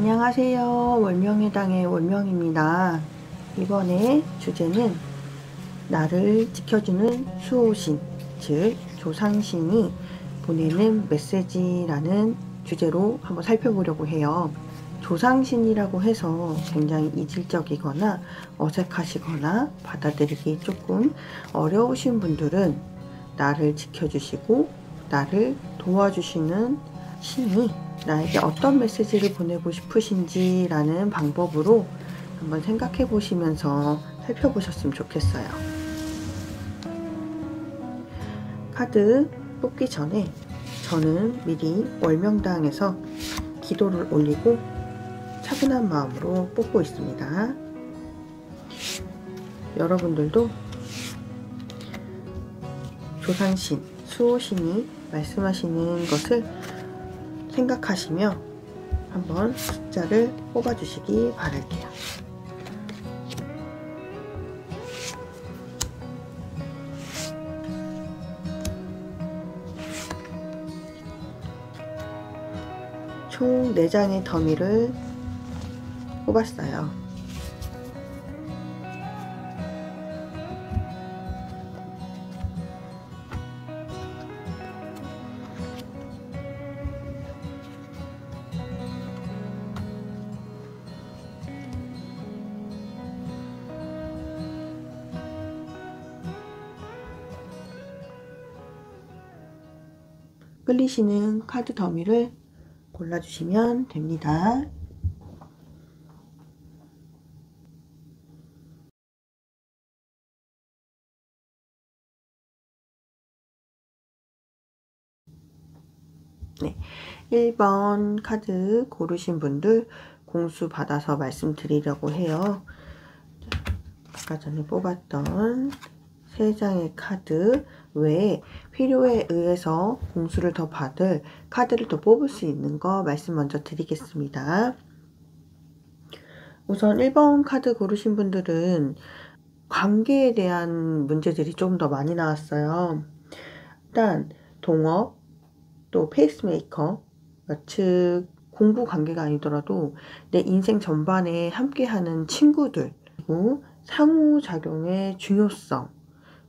안녕하세요. 월명회당의 월명입니다. 이번에 주제는 나를 지켜주는 수호신, 즉 조상신이 보내는 메시지라는 주제로 한번 살펴보려고 해요. 조상신이라고 해서 굉장히 이질적이거나 어색하시거나 받아들이기 조금 어려우신 분들은 나를 지켜주시고 나를 도와주시는 신이 나에게 어떤 메시지를 보내고 싶으신지 라는 방법으로 한번 생각해 보시면서 살펴보셨으면 좋겠어요. 카드 뽑기 전에 저는 미리 월명당에서 기도를 올리고 차분한 마음으로 뽑고 있습니다. 여러분들도 조상신, 수호신이 말씀하시는 것을 생각하시며 한번 숫자를 뽑아주시기 바랄게요. 총 4장의 더미를 뽑았어요. 끌리시는 카드 더미를 골라주시면 됩니다. 네, 1번 카드 고르신 분들 공수 받아서 말씀드리려고 해요. 아까 전에 뽑았던 3장의 카드 외에 필요에 의해서 공수를 더 받을 카드를 더 뽑을 수 있는 거 말씀 먼저 드리겠습니다. 우선 1번 카드 고르신 분들은 관계에 대한 문제들이 좀 더 많이 나왔어요. 일단 동업, 또 페이스메이커, 즉 공부 관계가 아니더라도 내 인생 전반에 함께하는 친구들, 그리고 상호작용의 중요성,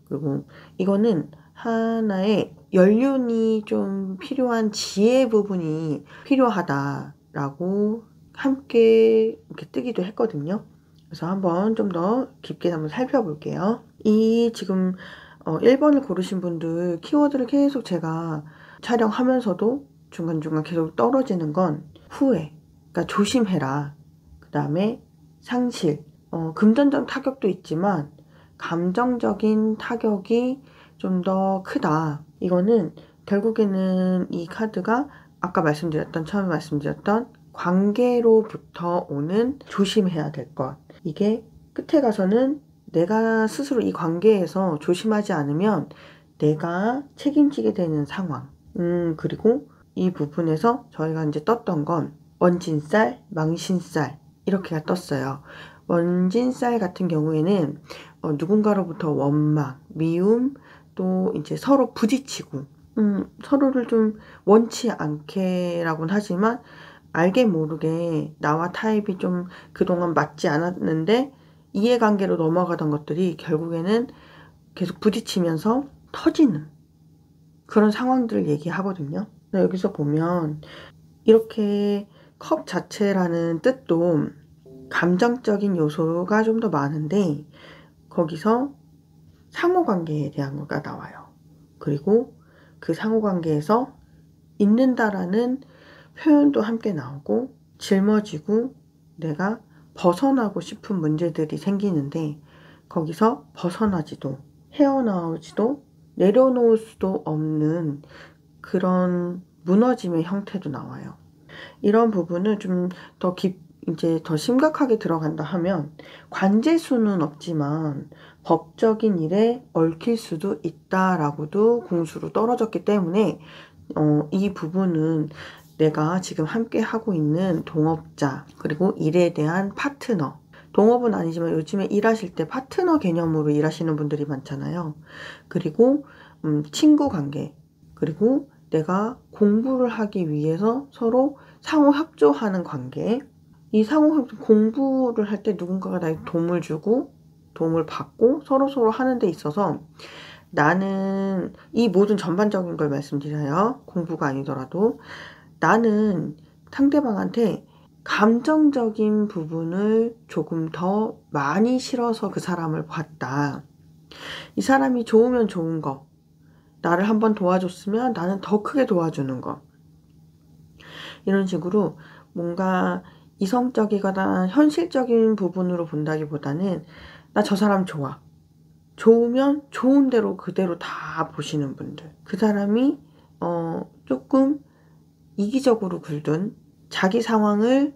그리고 이거는 하나의 연륜이 좀 필요한 지혜 부분이 필요하다라고 함께 이렇게 뜨기도 했거든요. 그래서 한번 좀 더 깊게 한번 살펴볼게요. 이 지금 1번을 고르신 분들 키워드를 계속 제가 촬영하면서도 중간중간 계속 떨어지는 건 후회, 그러니까 조심해라. 그 다음에 상실, 금전적 타격도 있지만 감정적인 타격이 좀 더 크다. 이거는 결국에는 이 카드가 아까 처음에 말씀드렸던 관계로부터 오는 조심해야 될 것. 이게 끝에 가서는 내가 스스로 이 관계에서 조심하지 않으면 내가 책임지게 되는 상황. 그리고 이 부분에서 저희가 이제 떴던 건 원진살, 망신살 이렇게가 떴어요. 원진살 같은 경우에는 누군가로부터 원망, 미움, 또 이제 서로 부딪히고 서로를 좀 원치 않게라고는 하지만 알게 모르게 나와 타입이 좀 그동안 맞지 않았는데 이해관계로 넘어가던 것들이 결국에는 계속 부딪히면서 터지는 그런 상황들을 얘기하거든요. 여기서 보면 이렇게 컵 자체라는 뜻도 감정적인 요소가 좀 더 많은데 거기서 상호관계에 대한 거가 나와요. 그리고 그 상호관계에서 있는다라는 표현도 함께 나오고 짊어지고 내가 벗어나고 싶은 문제들이 생기는데 거기서 벗어나지도 헤어나오지도 내려놓을 수도 없는 그런 무너짐의 형태도 나와요. 이런 부분을 좀 이제 더 심각하게 들어간다 하면 관재수는 없지만 법적인 일에 얽힐 수도 있다라고도 공수로 떨어졌기 때문에 이 부분은 내가 지금 함께 하고 있는 동업자 그리고 일에 대한 파트너, 동업은 아니지만 요즘에 일하실 때 파트너 개념으로 일하시는 분들이 많잖아요. 그리고 친구 관계, 그리고 내가 공부를 하기 위해서 서로 상호 협조하는 관계, 이 상호작용 공부를 할 때 누군가가 나에게 도움을 주고 도움을 받고 서로서로 하는 데 있어서 나는 이 모든 전반적인 걸 말씀드려요. 공부가 아니더라도 나는 상대방한테 감정적인 부분을 조금 더 많이 실어서 그 사람을 봤다. 이 사람이 좋으면 좋은 거, 나를 한번 도와줬으면 나는 더 크게 도와주는 거, 이런 식으로 뭔가 이성적이거나 현실적인 부분으로 본다기보다는 나 저 사람 좋아, 좋으면 좋은 대로 그대로 다 보시는 분들, 그 사람이 조금 이기적으로 굴든 자기 상황을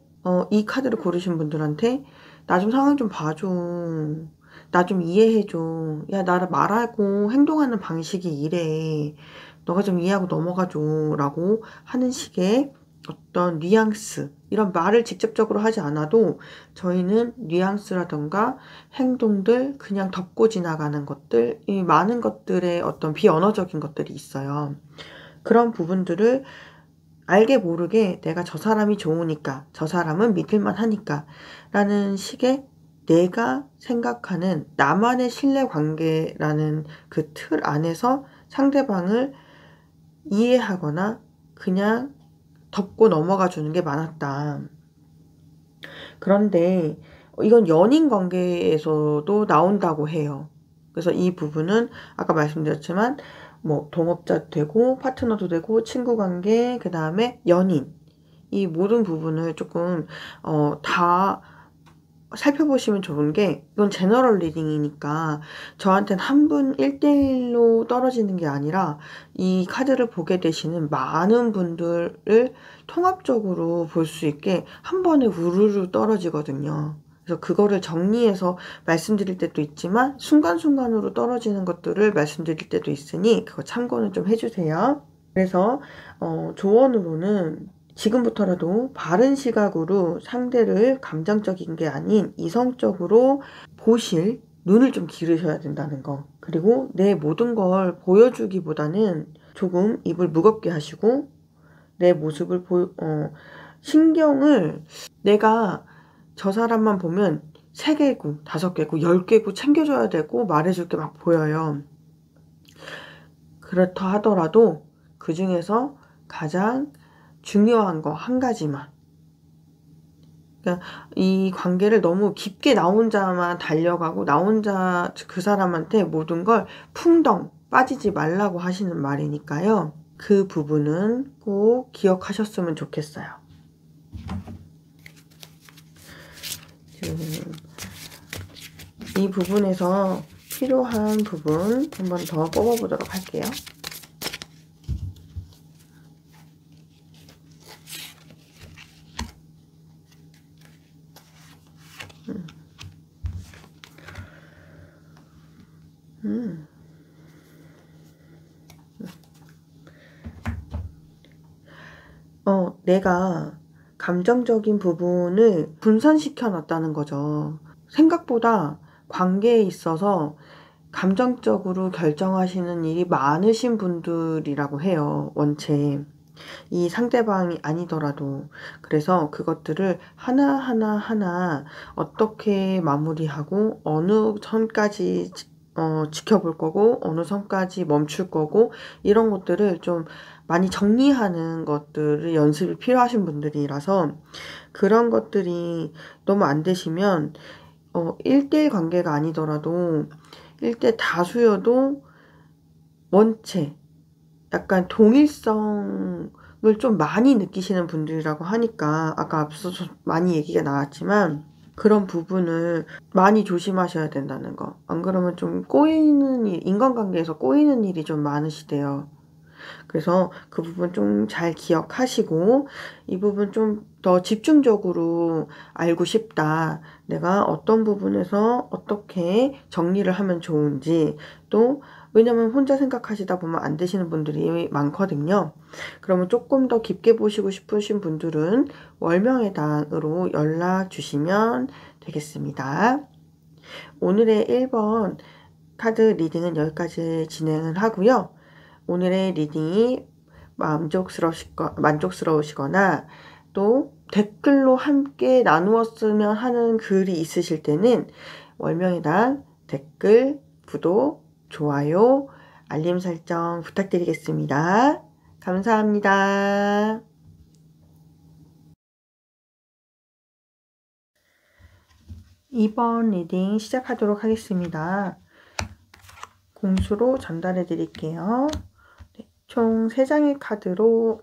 이 카드를 고르신 분들한테 나 좀 상황 좀 봐줘, 나 좀 이해해줘, 야 나를 말하고 행동하는 방식이 이래, 너가 좀 이해하고 넘어가줘 라고 하는 식의 어떤 뉘앙스, 이런 말을 직접적으로 하지 않아도 저희는 뉘앙스라던가 행동들, 그냥 덮고 지나가는 것들, 이 많은 것들의 어떤 비언어적인 것들이 있어요. 그런 부분들을 알게 모르게 내가 저 사람이 좋으니까, 저 사람은 믿을만 하니까 라는 식의 내가 생각하는 나만의 신뢰관계라는 그 틀 안에서 상대방을 이해하거나 그냥 덮고 넘어가 주는 게 많았다. 그런데 이건 연인 관계에서도 나온다고 해요. 그래서 이 부분은 아까 말씀드렸지만 뭐 동업자도 되고 파트너도 되고 친구 관계, 그 다음에 연인, 이 모든 부분을 조금 다 살펴보시면 좋은 게, 이건 제너럴 리딩이니까 저한테는 한 분 1대1로 떨어지는 게 아니라 이 카드를 보게 되시는 많은 분들을 통합적으로 볼 수 있게 한 번에 우르르 떨어지거든요. 그래서 그거를 정리해서 말씀드릴 때도 있지만 순간순간으로 떨어지는 것들을 말씀드릴 때도 있으니 그거 참고는 좀 해주세요. 그래서 조언으로는 지금부터라도 바른 시각으로 상대를 감정적인 게 아닌 이성적으로 보실 눈을 좀 기르셔야 된다는 거. 그리고 내 모든 걸 보여주기보다는 조금 입을 무겁게 하시고 내 모습을 신경을, 내가 저 사람만 보면 3개고 5개고 10개고 챙겨줘야 되고 말해줄 게 막 보여요. 그렇다 하더라도 그 중에서 가장 중요한 거 한 가지만, 그러니까 이 관계를 너무 깊게 나 혼자만 달려가고 나 혼자 그 사람한테 모든 걸 풍덩 빠지지 말라고 하시는 말이니까요. 그 부분은 꼭 기억하셨으면 좋겠어요. 이 부분에서 필요한 부분 한 번 더 뽑아보도록 할게요. 내가 감정적인 부분을 분산시켜 놨다는 거죠. 생각보다 관계에 있어서 감정적으로 결정하시는 일이 많으신 분들이라고 해요. 원체 이 상대방이 아니더라도. 그래서 그것들을 하나하나 어떻게 마무리하고 어느 선까지 지켜볼 거고 어느 선까지 멈출 거고, 이런 것들을 좀 많이 정리하는 것들을 연습이 필요하신 분들이라서, 그런 것들이 너무 안 되시면 1대1 관계가 아니더라도 1대 다수여도 원체 약간 동일성을 좀 많이 느끼시는 분들이라고 하니까 아까 앞서서 많이 얘기가 나왔지만 그런 부분을 많이 조심하셔야 된다는 거. 안 그러면 좀 꼬이는 일, 인간관계에서 꼬이는 일이 좀 많으시대요. 그래서 그 부분 좀 잘 기억하시고, 이 부분 좀 더 집중적으로 알고 싶다, 내가 어떤 부분에서 어떻게 정리를 하면 좋은지, 또 왜냐면 혼자 생각하시다 보면 안 되시는 분들이 많거든요. 그러면 조금 더 깊게 보시고 싶으신 분들은 월명회당으로 연락 주시면 되겠습니다. 오늘의 1번 카드 리딩은 여기까지 진행을 하고요. 오늘의 리딩이 만족스러우시거나 또 댓글로 함께 나누었으면 하는 글이 있으실 때는 월명이단 댓글, 구독, 좋아요, 알림 설정 부탁드리겠습니다. 감사합니다. 이번 리딩 시작하도록 하겠습니다. 공수로 전달해 드릴게요. 네, 총 3장의 카드로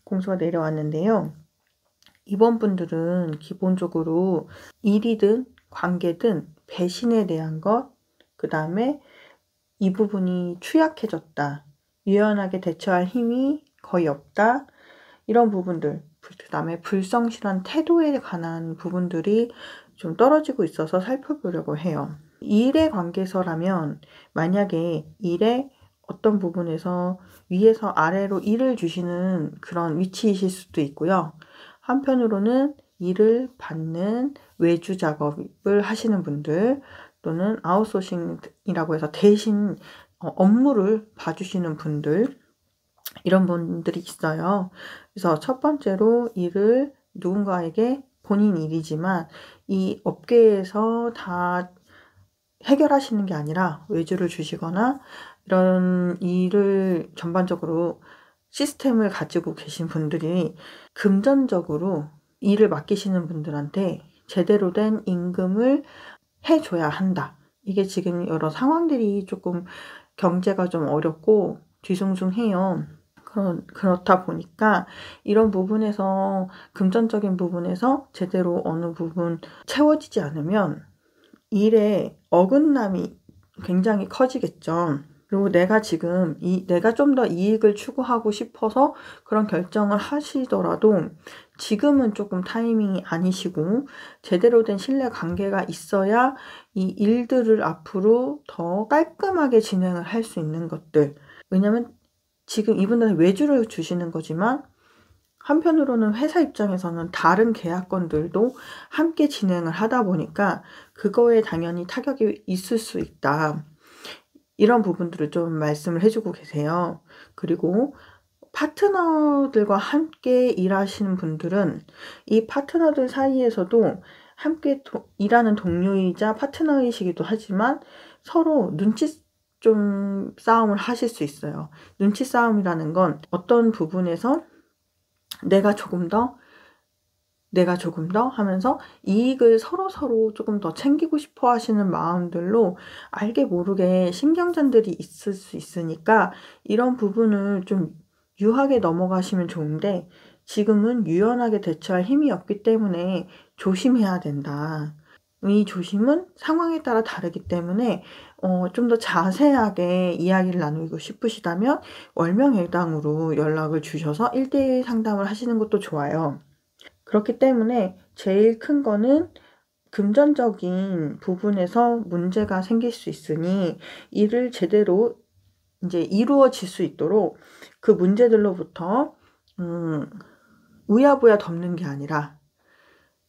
공수가 내려왔는데요. 이번 분들은 기본적으로 일이든 관계든 배신에 대한 것, 그 다음에 이 부분이 취약해졌다, 유연하게 대처할 힘이 거의 없다, 이런 부분들, 그 다음에 불성실한 태도에 관한 부분들이 좀 떨어지고 있어서 살펴보려고 해요. 일의 관계에서라면 만약에 일의 어떤 부분에서 위에서 아래로 일을 주시는 그런 위치이실 수도 있고요. 한편으로는 일을 받는 외주 작업을 하시는 분들, 또는 아웃소싱이라고 해서 대신 업무를 봐주시는 분들, 이런 분들이 있어요. 그래서 첫 번째로 일을 누군가에게 본인 일이지만 이 업계에서 다 해결하시는 게 아니라 외주를 주시거나 이런 일을 전반적으로 시스템을 가지고 계신 분들이 금전적으로 일을 맡기시는 분들한테 제대로 된 임금을 해줘야 한다. 이게 지금 여러 상황들이 조금 경제가 좀 어렵고 뒤숭숭해요. 그렇다 보니까 이런 부분에서 금전적인 부분에서 제대로 어느 부분 채워지지 않으면 일에 어긋남이 굉장히 커지겠죠. 그리고 내가 지금 내가 좀 더 이익을 추구하고 싶어서 그런 결정을 하시더라도 지금은 조금 타이밍이 아니시고 제대로 된 신뢰 관계가 있어야 이 일들을 앞으로 더 깔끔하게 진행을 할 수 있는 것들. 왜냐면 지금 이분들은 외주를 주시는 거지만 한편으로는 회사 입장에서는 다른 계약건들도 함께 진행을 하다 보니까 그거에 당연히 타격이 있을 수 있다. 이런 부분들을 좀 말씀을 해주고 계세요. 그리고 파트너들과 함께 일하시는 분들은 이 파트너들 사이에서도 함께 일하는 동료이자 파트너이시기도 하지만 서로 눈치 좀 싸움을 하실 수 있어요. 눈치 싸움이라는 건 어떤 부분에서 내가 조금 더 하면서 이익을 서로 조금 더 챙기고 싶어 하시는 마음들로 알게 모르게 신경전들이 있을 수 있으니까 이런 부분을 좀 유하게 넘어가시면 좋은데 지금은 유연하게 대처할 힘이 없기 때문에 조심해야 된다. 이 조심은 상황에 따라 다르기 때문에 좀 더 자세하게 이야기를 나누고 싶으시다면 월명예당으로 연락을 주셔서 1대1 상담을 하시는 것도 좋아요. 그렇기 때문에 제일 큰 거는 금전적인 부분에서 문제가 생길 수 있으니 일을 제대로 이제 이루어질 수 있도록 그 문제들로부터 우야부야 덮는 게 아니라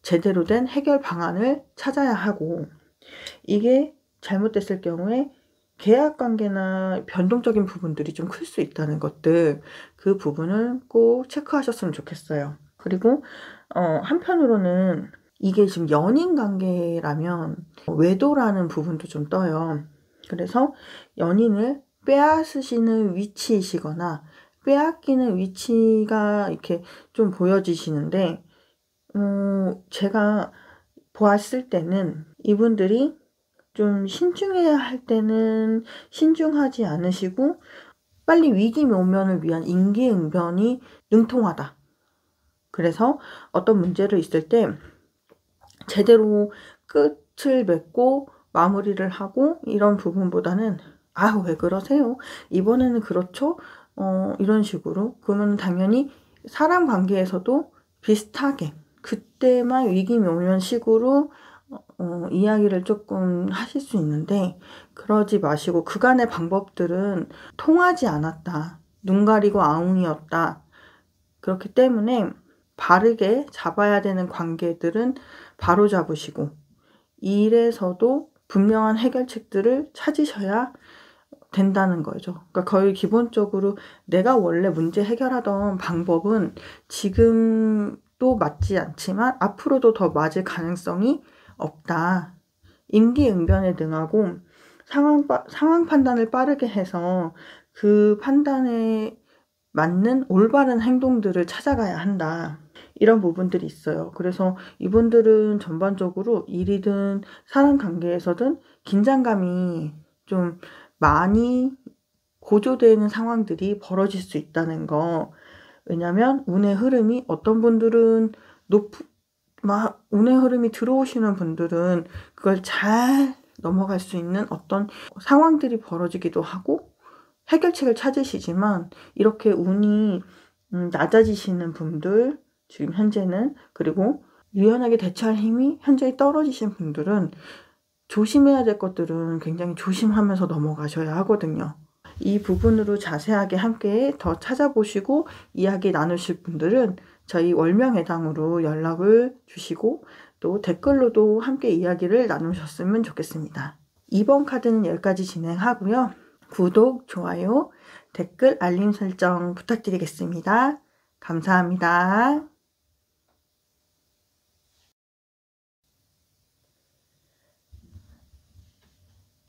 제대로 된 해결 방안을 찾아야 하고, 이게 잘못됐을 경우에 계약관계나 변동적인 부분들이 좀 클 수 있다는 것들, 그 부분을 꼭 체크하셨으면 좋겠어요. 그리고 한편으로는 이게 지금 연인 관계라면 외도라는 부분도 좀 떠요. 그래서 연인을 빼앗으시는 위치이시거나 빼앗기는 위치가 이렇게 좀 보여지시는데 제가 보았을 때는 이분들이 좀 신중해야 할 때는 신중하지 않으시고 빨리 위기묘면을 위한 임기응변이 능통하다. 그래서 어떤 문제를 있을 때 제대로 끝을 맺고 마무리를 하고 이런 부분보다는 왜 그러세요? 이번에는 그렇죠? 이런 식으로. 그러면 당연히 사람 관계에서도 비슷하게 그때만 위기묘면식으로 이야기를 조금 하실 수 있는데 그러지 마시고 그간의 방법들은 통하지 않았다. 눈 가리고 아웅이었다. 그렇기 때문에 바르게 잡아야 되는 관계들은 바로 잡으시고 일에서도 분명한 해결책들을 찾으셔야 된다는 거죠. 그러니까 거의 기본적으로 내가 원래 문제 해결하던 방법은 지금 또 맞지 않지만 앞으로도 더 맞을 가능성이 없다. 임기응변에 능하고 상황 판단을 빠르게 해서 그 판단에 맞는 올바른 행동들을 찾아가야 한다. 이런 부분들이 있어요. 그래서 이분들은 전반적으로 일이든 사람 관계에서든 긴장감이 좀 많이 고조되는 상황들이 벌어질 수 있다는 거. 왜냐면 운의 흐름이 어떤 분들은 운의 흐름이 들어오시는 분들은 그걸 잘 넘어갈 수 있는 어떤 상황들이 벌어지기도 하고 해결책을 찾으시지만 이렇게 운이 낮아지시는 분들, 지금 현재는, 그리고 유연하게 대처할 힘이 현저히 떨어지신 분들은 조심해야 될 것들은 굉장히 조심하면서 넘어가셔야 하거든요. 이 부분으로 자세하게 함께 더 찾아보시고 이야기 나누실 분들은 저희 월명회담으로 연락을 주시고 또 댓글로도 함께 이야기를 나누셨으면 좋겠습니다. 이번 카드는 여기까지 진행하고요. 구독, 좋아요, 댓글, 알림 설정 부탁드리겠습니다. 감사합니다.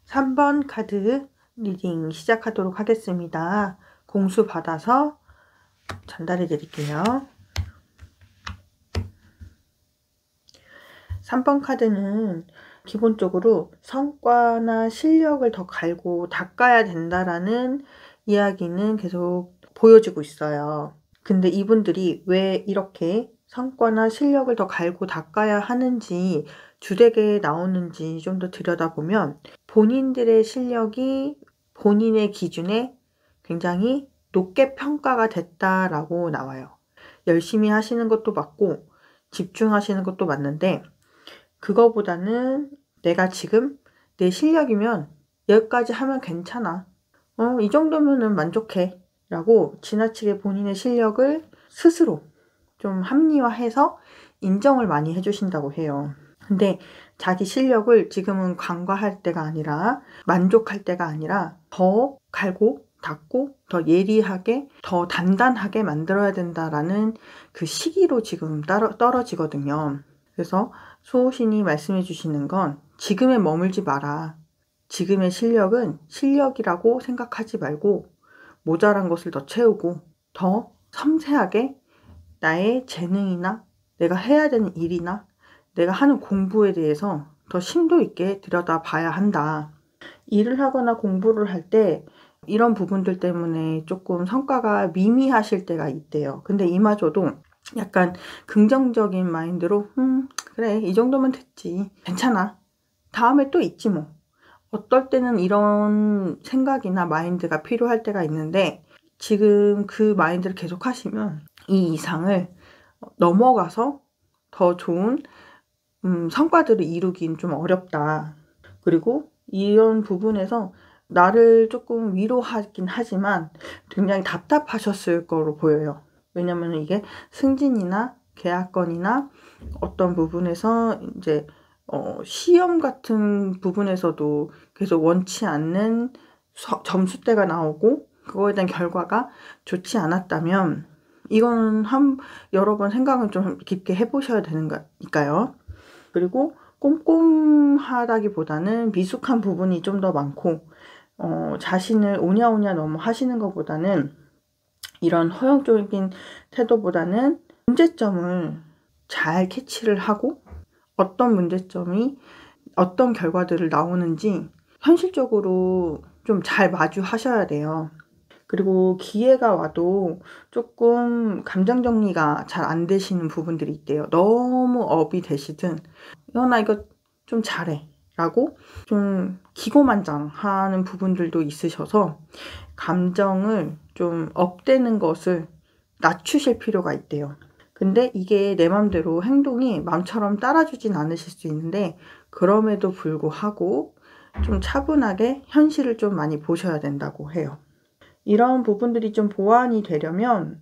3번 카드 리딩 시작하도록 하겠습니다. 공수 받아서 전달해 드릴게요. 3번 카드는 기본적으로 성과나 실력을 더 갈고 닦아야 된다라는 이야기는 계속 보여지고 있어요. 근데 이분들이 왜 이렇게 성과나 실력을 더 갈고 닦아야 하는지 주되게 나오는지 좀 더 들여다보면 본인들의 실력이 본인의 기준에 굉장히 높게 평가가 됐다라고 나와요. 열심히 하시는 것도 맞고 집중하시는 것도 맞는데 그거보다는 내가 지금 내 실력이면 여기까지 하면 괜찮아. 이 정도면은 만족해. 라고 지나치게 본인의 실력을 스스로 좀 합리화해서 인정을 많이 해주신다고 해요. 근데 자기 실력을 지금은 간과할 때가 아니라 만족할 때가 아니라 더 갈고 닦고 더 예리하게 더 단단하게 만들어야 된다라는 그 시기로 지금 떨어지거든요. 그래서 수호신이 말씀해 주시는 건 지금에 머물지 마라. 지금의 실력은 실력이라고 생각하지 말고 모자란 것을 더 채우고 더 섬세하게 나의 재능이나 내가 해야 되는 일이나 내가 하는 공부에 대해서 더 심도 있게 들여다봐야 한다. 일을 하거나 공부를 할 때 이런 부분들 때문에 조금 성과가 미미하실 때가 있대요. 근데 이마저도 약간 긍정적인 마인드로 그래 이 정도면 됐지 괜찮아 다음에 또 있지 뭐. 어떨 때는 이런 생각이나 마인드가 필요할 때가 있는데 지금 그 마인드를 계속 하시면 이 이상을 넘어가서 더 좋은 성과들을 이루긴 좀 어렵다. 그리고 이런 부분에서 나를 조금 위로하긴 하지만 굉장히 답답하셨을 거로 보여요. 왜냐면 이게 승진이나 계약건이나 어떤 부분에서 이제 시험 같은 부분에서도 계속 원치 않는 점수대가 나오고 그거에 대한 결과가 좋지 않았다면 이거는 여러 번 생각을 좀 깊게 해보셔야 되는 거니까요. 그리고 꼼꼼하다기보다는 미숙한 부분이 좀 더 많고 자신을 오냐오냐 너무 하시는 것보다는 이런 허용적인 태도보다는 문제점을 잘 캐치를 하고 어떤 문제점이 어떤 결과들을 나오는지 현실적으로 좀 잘 마주하셔야 돼요. 그리고 기회가 와도 조금 감정 정리가 잘 안 되시는 부분들이 있대요. 너무 업이 되시든 나 이거 좀 잘해 라고 좀 기고만장하는 부분들도 있으셔서 감정을 좀 업되는 것을 낮추실 필요가 있대요. 근데 이게 내 맘대로 행동이 마음처럼 따라주진 않으실 수 있는데 그럼에도 불구하고 좀 차분하게 현실을 좀 많이 보셔야 된다고 해요. 이런 부분들이 좀 보완이 되려면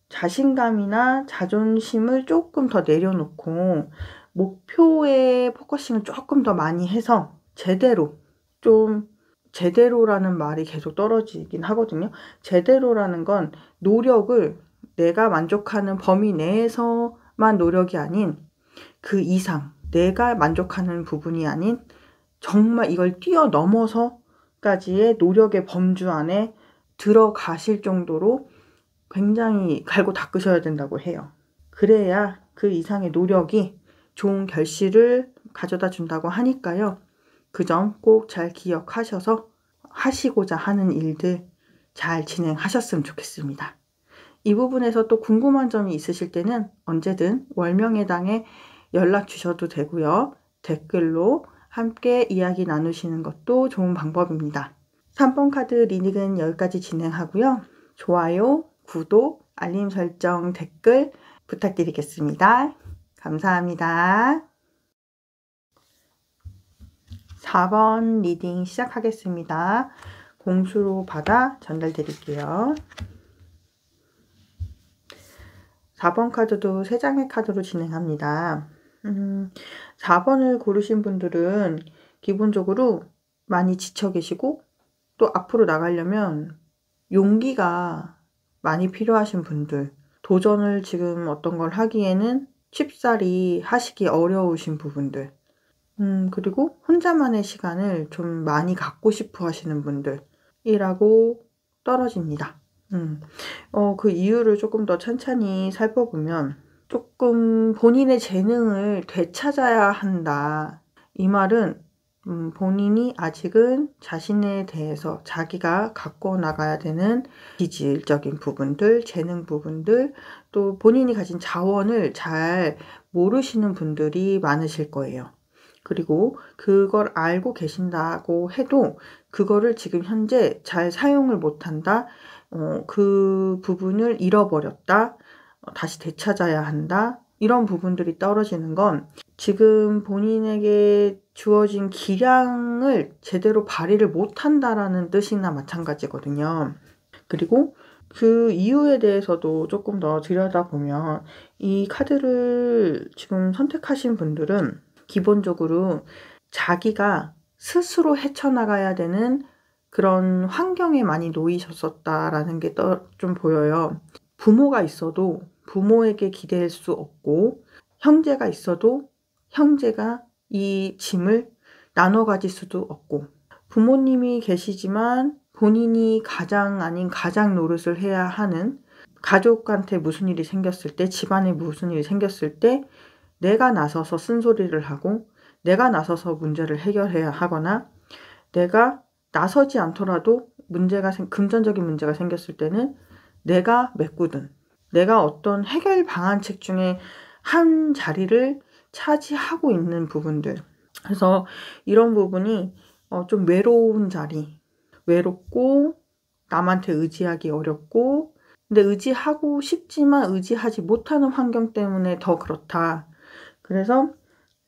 자신감이나 자존심을 조금 더 내려놓고 목표에 포커싱을 조금 더 많이 해서 제대로라는 말이 계속 떨어지긴 하거든요. 제대로라는 건 노력을 내가 만족하는 범위 내에서 정도만 노력이 아닌 그 이상, 내가 만족하는 부분이 아닌 정말 이걸 뛰어넘어서까지의 노력의 범주 안에 들어가실 정도로 굉장히 갈고 닦으셔야 된다고 해요. 그래야 그 이상의 노력이 좋은 결실을 가져다 준다고 하니까요. 그 점 꼭 잘 기억하셔서 하시고자 하는 일들 잘 진행하셨으면 좋겠습니다. 이 부분에서 또 궁금한 점이 있으실 때는 언제든 월명회당에 연락 주셔도 되고요. 댓글로 함께 이야기 나누시는 것도 좋은 방법입니다. 3번 카드 리딩은 여기까지 진행하고요. 좋아요, 구독, 알림 설정, 댓글 부탁드리겠습니다. 감사합니다. 4번 리딩 시작하겠습니다. 공수로 받아 전달드릴게요. 4번 카드도 3장의 카드로 진행합니다. 4번을 고르신 분들은 기본적으로 많이 지쳐 계시고 또 앞으로 나가려면 용기가 많이 필요하신 분들, 도전을 지금 어떤 걸 하기에는 쉽사리 하시기 어려우신 부분들, 그리고 혼자만의 시간을 좀 많이 갖고 싶어 하시는 분들이라고 떨어집니다. 그 이유를 조금 더 천천히 살펴보면 조금 본인의 재능을 되찾아야 한다. 이 말은 본인이 아직은 자신에 대해서 자기가 갖고 나가야 되는 기질적인 부분들, 재능 부분들, 또 본인이 가진 자원을 잘 모르시는 분들이 많으실 거예요. 그리고 그걸 알고 계신다고 해도 그거를 지금 현재 잘 사용을 못한다. 그 부분을 잃어버렸다. 다시 되찾아야 한다. 이런 부분들이 떨어지는 건 지금 본인에게 주어진 기량을 제대로 발휘를 못한다라는 뜻이나 마찬가지거든요. 그리고 그 이유에 대해서도 조금 더 들여다보면 이 카드를 지금 선택하신 분들은 기본적으로 자기가 스스로 헤쳐나가야 되는 그런 환경에 많이 놓이셨었다라는 게 좀 보여요. 부모가 있어도 부모에게 기댈 수 없고 형제가 있어도 형제가 이 짐을 나눠 가질 수도 없고 부모님이 계시지만 본인이 가장 아닌 가장 노릇을 해야 하는 가족한테 무슨 일이 생겼을 때 집안에 무슨 일이 생겼을 때 내가 나서서 쓴소리를 하고 내가 나서서 문제를 해결해야 하거나 내가 나서지 않더라도 금전적인 문제가 생겼을 때는 내가 메꾸든 내가 어떤 해결 방안책 중에 한 자리를 차지하고 있는 부분들. 그래서 이런 부분이 좀 외로운 자리, 외롭고 남한테 의지하기 어렵고 근데 의지하고 싶지만 의지하지 못하는 환경 때문에 더 그렇다. 그래서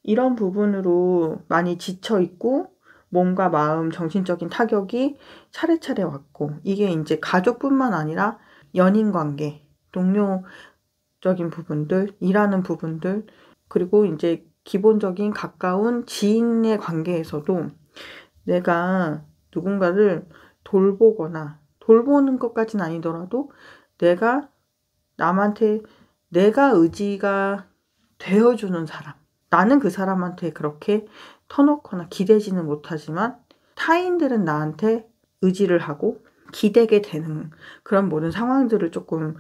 이런 부분으로 많이 지쳐 있고 몸과 마음, 정신적인 타격이 차례차례 왔고 이게 이제 가족뿐만 아니라 연인 관계, 동료적인 부분들, 일하는 부분들, 그리고 이제 기본적인 가까운 지인의 관계에서도 내가 누군가를 돌보거나 돌보는 것까지는 아니더라도 내가 남한테 내가 의지가 되어주는 사람, 나는 그 사람한테 그렇게 터놓거나 기대지는 못하지만 타인들은 나한테 의지를 하고 기대게 되는 그런 모든 상황들을 조금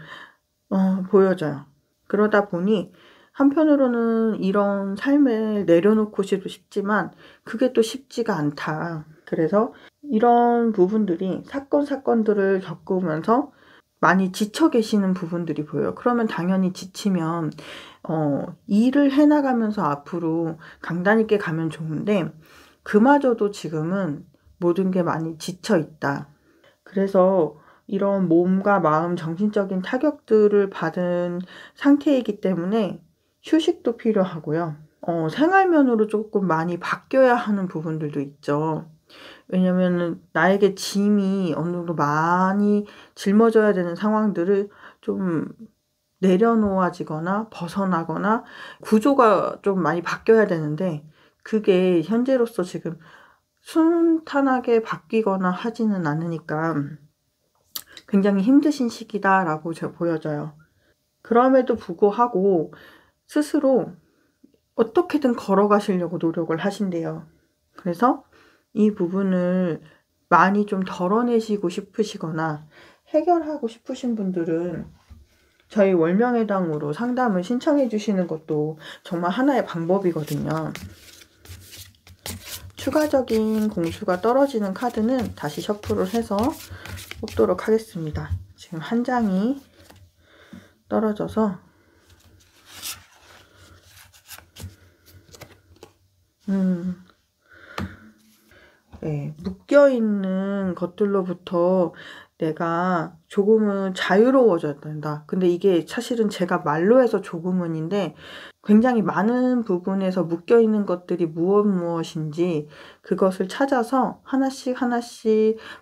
보여져요. 그러다 보니 한편으로는 이런 삶을 내려놓고도 싶지만 그게 또 쉽지가 않다. 그래서 이런 부분들이 사건들을 겪으면서 많이 지쳐 계시는 부분들이 보여요. 그러면 당연히 지치면 일을 해나가면서 앞으로 강단 있게 가면 좋은데 그마저도 지금은 모든 게 많이 지쳐 있다. 그래서 이런 몸과 마음, 정신적인 타격들을 받은 상태이기 때문에 휴식도 필요하고요. 생활면으로 조금 많이 바뀌어야 하는 부분들도 있죠. 왜냐면은 나에게 짐이 어느 정도 많이 짊어져야 되는 상황들을 좀 내려놓아지거나 벗어나거나 구조가 좀 많이 바뀌어야 되는데 그게 현재로서 지금 순탄하게 바뀌거나 하지는 않으니까 굉장히 힘드신 시기다라고 보여져요. 그럼에도 불구하고 스스로 어떻게든 걸어가시려고 노력을 하신대요. 그래서 이 부분을 많이 좀 덜어내시고 싶으시거나 해결하고 싶으신 분들은 저희 월명회당으로 상담을 신청해 주시는 것도 정말 하나의 방법이거든요. 추가적인 공수가 떨어지는 카드는 다시 셔플을 해서 뽑도록 하겠습니다. 지금 한 장이 떨어져서 네, 묶여있는 것들로부터 내가 조금은 자유로워져야 된다. 근데 이게 사실은 제가 말로 해서 조금은인데 굉장히 많은 부분에서 묶여있는 것들이 무엇인지 그것을 찾아서 하나씩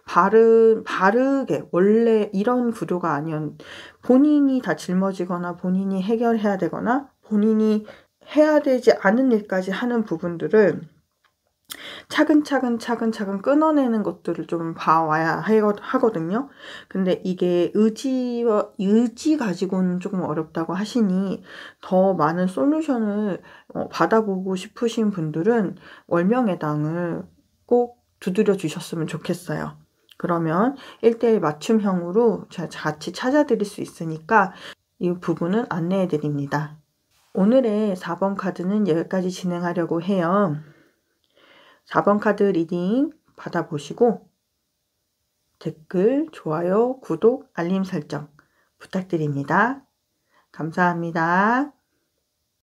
바르게 원래 이런 구조가 아니었 본인이 다 짊어지거나 본인이 해결해야 되거나 본인이 해야 되지 않은 일까지 하는 부분들을 차근차근 끊어내는 것들을 좀 봐와야 하거든요. 근데 이게 의지 가지고는 조금 어렵다고 하시니 더 많은 솔루션을 받아보고 싶으신 분들은 월명회당을 꼭 두드려 주셨으면 좋겠어요. 그러면 1:1 맞춤형으로 제가 같이 찾아드릴 수 있으니까 이 부분은 안내해 드립니다. 오늘의 4번 카드는 여기까지 진행하려고 해요. 4번 카드 리딩 받아보시고 댓글, 좋아요, 구독, 알림 설정 부탁드립니다. 감사합니다.